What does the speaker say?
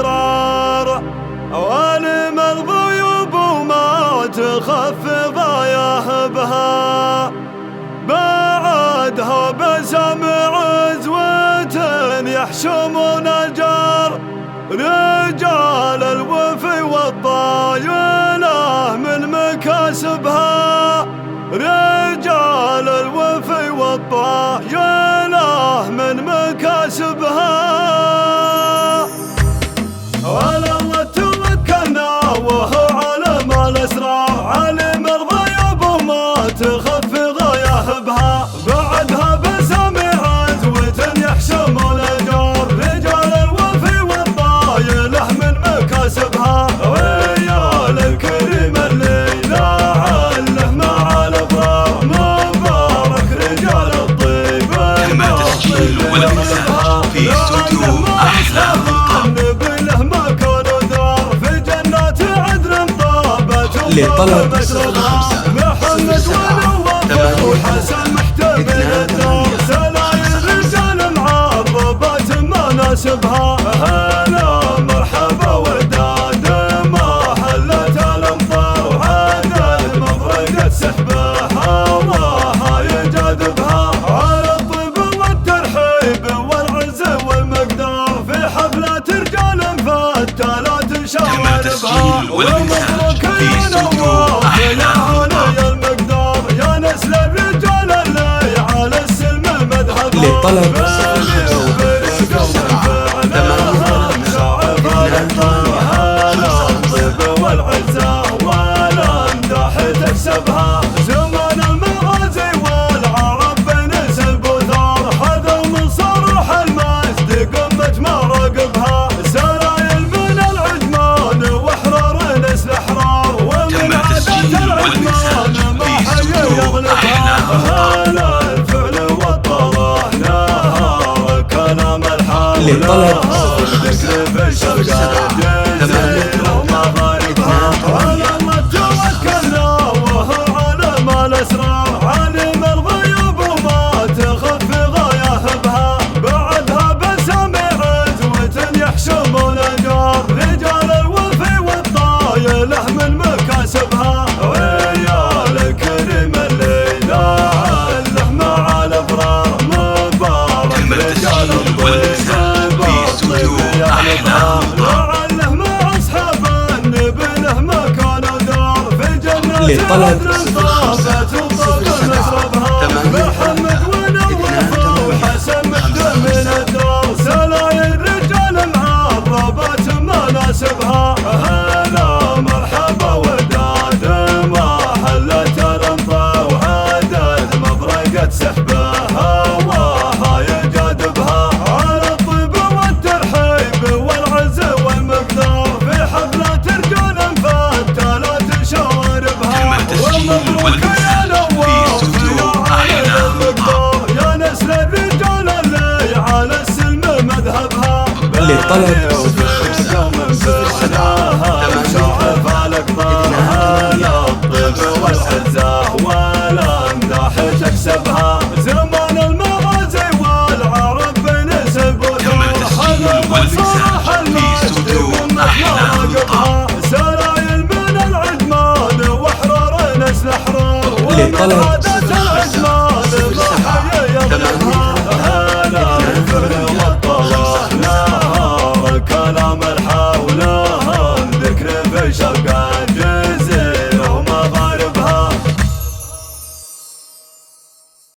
الأسرار، عوالم الغيوب وما تخفض يهبها، بعدها بسمع عزوة يحشمون الجار، رجال الوفي والطايلة من مكاسبها، رجال الوفي والطايلة من مكاسبها. ولا الله توكلنا وهو عالم الأسرار، عالم الغيوب وما تخفض يهبها، بعدها بسمع عزوة يحشمون الجار، رجال الوفي والطايلة من مكاسبها، ويا الكريم اللي لعله مع الأبرار، مبارك رجال الطيب تسجيل والمساء في استوديو أحلام لطلب 05 محمد ونواف وحسن محتمل الدار، سلايل رجال معربات مناسبها، هلا مرحبا وداد ما حلت الامطار، وعدد مفرقة سحبها الله يجاذبها، على الطيب والترحيب والعز والمقدار، في حفلة رجال فتالات شواربها، ومبروك لطلب والعزة والامداح تكسبها، زمان المغازي والعرب بنسب وثار، حذر من صرح المجد قمة مراقبها، سرايل من العجمان وحرار نسل احرار، ومن عادات العجمان ما حي يغلبها، هلا الفعل والطلع نهار كلام الحال، لطلب ذكر في الشرقات عالم الغيوب وما تخفض يهبها، بعدها بسمع عزوة يحشمون الجار، رجال الوفي والطايلة من مكاسبها، ويا الكريم اللي لعله مع الأبرار، مبارك رجال الطيب في استوديو أحلام لعله مع أصحاب النبله مكان ودار، في جنة لطلب محمد ونواف وحسن محتمل الدار، سلايل رجال معربات مناسبها، هلا مرحبا وداد ما حلت الامطار، وعدد مفرقة سحبها الله يجاذبها، على الطيب والترحيب والعز والمقدار، في حفلة رجال فتالات شواربها، ومبروك لطلب 05 والامداح تكسبها، زمان المغازي والعرب بنسب وثار، حذر من صرح المجد ومراقبها، سرايل من العجمان وحرار نسل احرار، ومن عادات